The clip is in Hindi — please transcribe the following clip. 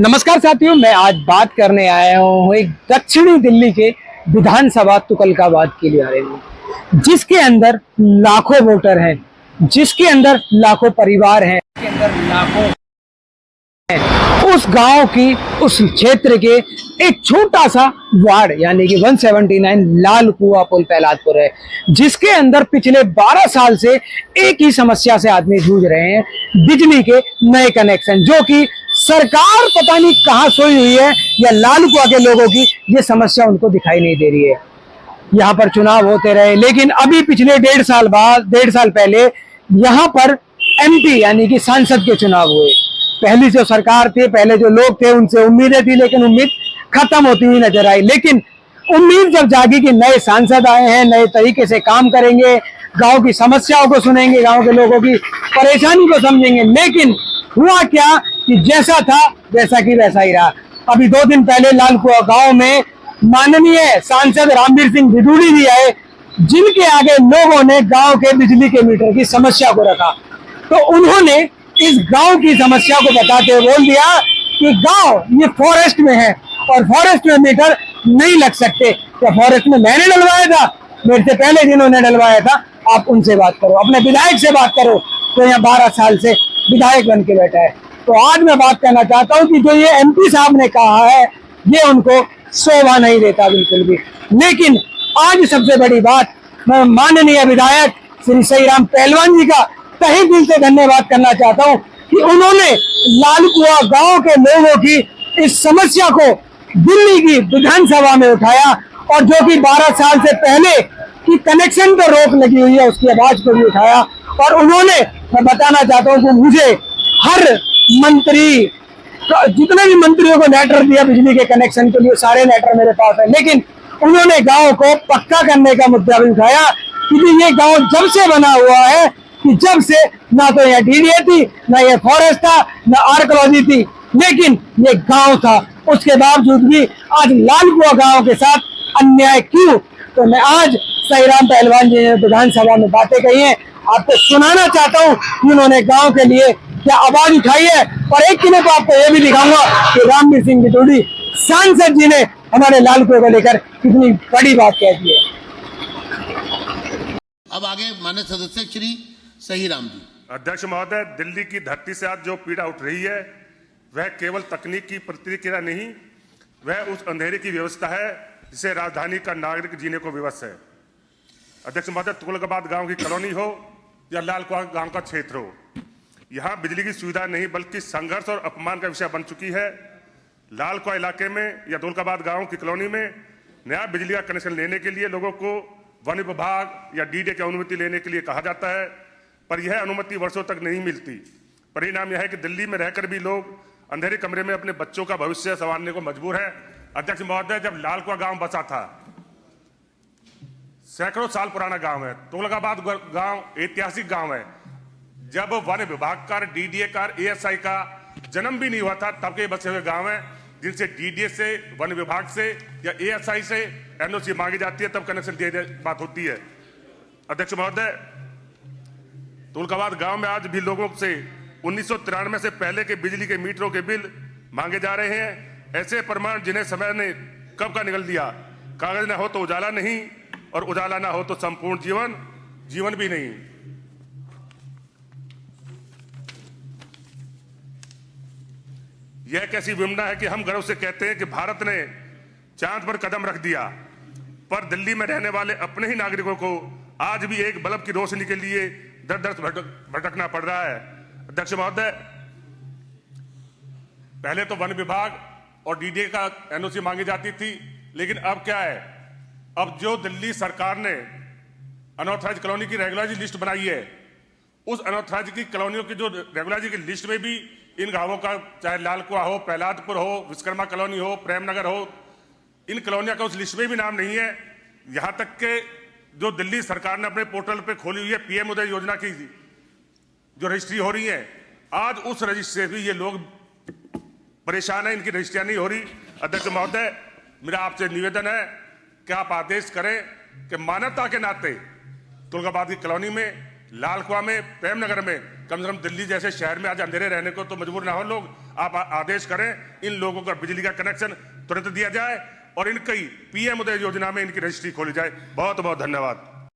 नमस्कार साथियों, मैं आज बात करने आया हूँ एक दक्षिणी दिल्ली के विधानसभा तुगलकाबाद के लिए आए हूँ, जिसके अंदर लाखों वोटर हैं, जिसके अंदर लाखों परिवार हैं, जिसके अंदर लाखों उस गांव की, उस क्षेत्र के एक छोटा सा वार्ड यानी कि 179 लाल कुआं पुल प्रहलादपुर है, जिसके अंदर पिछले 12 साल से एक ही समस्या से आदमी जूझ रहे हैं, बिजली के नए कनेक्शन, जो कि सरकार पता नहीं कहां सोई हुई है या लाल कुआं के लोगों की ये समस्या उनको दिखाई नहीं दे रही है। यहाँ पर चुनाव होते रहे, लेकिन अभी पिछले 1.5 साल पहले यहाँ पर एमपी यानी कि सांसद के चुनाव हुए। पहली जो सरकार थी, पहले जो लोग थे, उनसे उम्मीदें थी, लेकिन उम्मीद खत्म होती हुई नजर आई। लेकिन उम्मीद जब जागी कि नए सांसद आए हैं, नए तरीके से काम करेंगे, गांव की समस्याओं को सुनेंगे, गांव के लोगों की परेशानी को समझेंगे, लेकिन हुआ क्या कि जैसा था वैसा की वैसा ही रहा। अभी 2 दिन पहले लाल कुआं गांव में माननीय सांसद रामवीर सिंह बिदूड़ी जी आए, जिनके आगे लोगों ने गांव के बिजली के मीटर की समस्या को रखा। तो उन्होंने इस गांव की समस्या को बताते हुए बोल दिया कि गांव ये फॉरेस्ट में है और फॉरेस्ट में मीटर नहीं लग सकते। तो फॉरेस्ट में मैंने डलवाया था, मेरे से पहले जिन्होंने डलवाया था, आप उनसे बात करो, अपने विधायक से बात करो, तो यहाँ 12 साल से विधायक बन के बैठा है। तो आज मैं बात करना चाहता हूँ कि जो ये एमपी साहब ने कहा है, ये उनको शोभा नहीं देता बिल्कुल भी। लेकिन आज सबसे बड़ी बात, मैं माननीय विधायक श्री सहीराम पहलवान जी का तहे दिल से धन्यवाद करना चाहता हूँ कि उन्होंने लाल कुआं गांव के लोगों की इस समस्या को दिल्ली की विधानसभा में उठाया, और जो कि 12 साल से पहले की कनेक्शन पर रोक लगी हुई है, उसकी आवाज को भी उठाया। और उन्होंने, मैं बताना चाहता हूँ कि मुझे हर मंत्री, जितने भी मंत्रियों को लेटर दिया बिजली के कनेक्शन के लिए, सारे लेटर मेरे पास है, लेकिन उन्होंने गांव को पक्का करने का मुद्दा भी उठाया, क्योंकि ये गांव जब से बना हुआ है कि जब से ना तो यहाँ डीडीए थी, ना ये फॉरेस्ट था, ना आर्कोलॉजी थी, लेकिन ये गांव था। उसके बावजूद भी आज लाल कुआं गांव के साथ अन्याय क्यों? तो मैं आज सहीराम पहलवान जी ने विधानसभा में बातें कही हैं, आपको सुनाना चाहता हूँ कि उन्होंने गांव के लिए क्या आवाज उठाई है। और एक किले तो आपको ये भी दिखाऊंगा कि रामवीर सिंह बिदूड़ी सांसद जी ने हमारे लाल कुआं को लेकर कितनी बड़ी बात कह दी है। अब आगे माननीय सदस्य श्री सहीराम जी। अध्यक्ष महोदय, दिल्ली की धरती से आज जो पीड़ा उठ रही है, वह केवल तकनीक की प्रतिक्रिया नहीं, वह उस अंधेरे की व्यवस्था है जिसे राजधानी का नागरिक जीने को विवश है। अध्यक्ष महोदय, तुगलकाबाद गांव की कॉलोनी हो या लाल कुआं गांव का क्षेत्र हो, यहाँ बिजली की सुविधा नहीं बल्कि संघर्ष और अपमान का विषय बन चुकी है। लाल कुआं इलाके में या तुगलकाबाद गांव की कॉलोनी में नया बिजली का कनेक्शन लेने के लिए लोगों को वन विभाग या डीडीए की अनुमति लेने के लिए कहा जाता है, पर यह अनुमति वर्षों तक नहीं मिलती। परिणाम यह है कि दिल्ली में रहकर भी लोग अंधेरे कमरे में अपने बच्चों का भविष्य संवारने को मजबूर है। अध्यक्ष महोदय, जब लाल कुआं गांव बसा था, सैकड़ों साल पुराना गांव है, तुगलकाबाद गांव ऐतिहासिक गांव है। जब वन विभाग का, डीडीए का, एएसआई का जन्म भी नहीं हुआ था, तब के बसे हुए गांव हैं, जिनसे डीडीए से, वन विभाग से या एएसआई से एनओसी मांगी जाती है, तब कनेक्शन दिए बात होती है। अध्यक्ष महोदय, तुगलकाबाद गांव में आज भी लोगों से 1993 से पहले के बिजली के मीटरों के बिल मांगे जा रहे हैं। ऐसे प्रमाण जिन्हें समय ने कब का निगल दिया। कागज ना हो तो उजाला नहीं, और उजाला ना हो तो संपूर्ण जीवन भी नहीं। यह कैसी विडंबना है कि हम गर्व से कहते हैं कि भारत ने चांद पर कदम रख दिया, पर दिल्ली में रहने वाले अपने ही नागरिकों को आज भी एक बल्ब की रोशनी के लिए दर दर भटकना पड़ रहा है। अध्यक्ष महोदय, पहले तो वन विभाग और डीडीए का एनओसी मांगी जाती थी, लेकिन अब क्या है, अब जो दिल्ली सरकार ने अनऑथराइज कॉलोनी की रेगुलराइज लिस्ट बनाई है, उस अनऑथराइज की कॉलोनियों की जो रेगुलराइज की लिस्ट में भी इन गांवों का, चाहे लाल कुआं हो, प्रहलादपुर हो, विश्वकर्मा कॉलोनी हो, प्रेमनगर हो, इन कॉलोनियों का उस लिस्ट में भी नाम नहीं है। यहां तक के जो दिल्ली सरकार ने अपने पोर्टल पे खोली हुई है पीएम उदय योजना की जो रजिस्ट्री हो रही है, आज उस रजिस्ट्री से भी ये लोग परेशान है, इनकी रजिस्ट्रियां नहीं हो रही। अध्यक्ष महोदय, मेरा आपसे निवेदन है कि आप आदेश करें कि मानवता के नाते तुगलकाबाद की कॉलोनी में, लाल कुआं में, प्रेमनगर में, कम से कम दिल्ली जैसे शहर में आज अंधेरे रहने को तो मजबूर ना हो लोग। आप आदेश करें, इन लोगों का बिजली का कनेक्शन तुरंत दिया जाए और इनकी पीएम उदय योजना में इनकी रजिस्ट्री खोली जाए। बहुत बहुत धन्यवाद।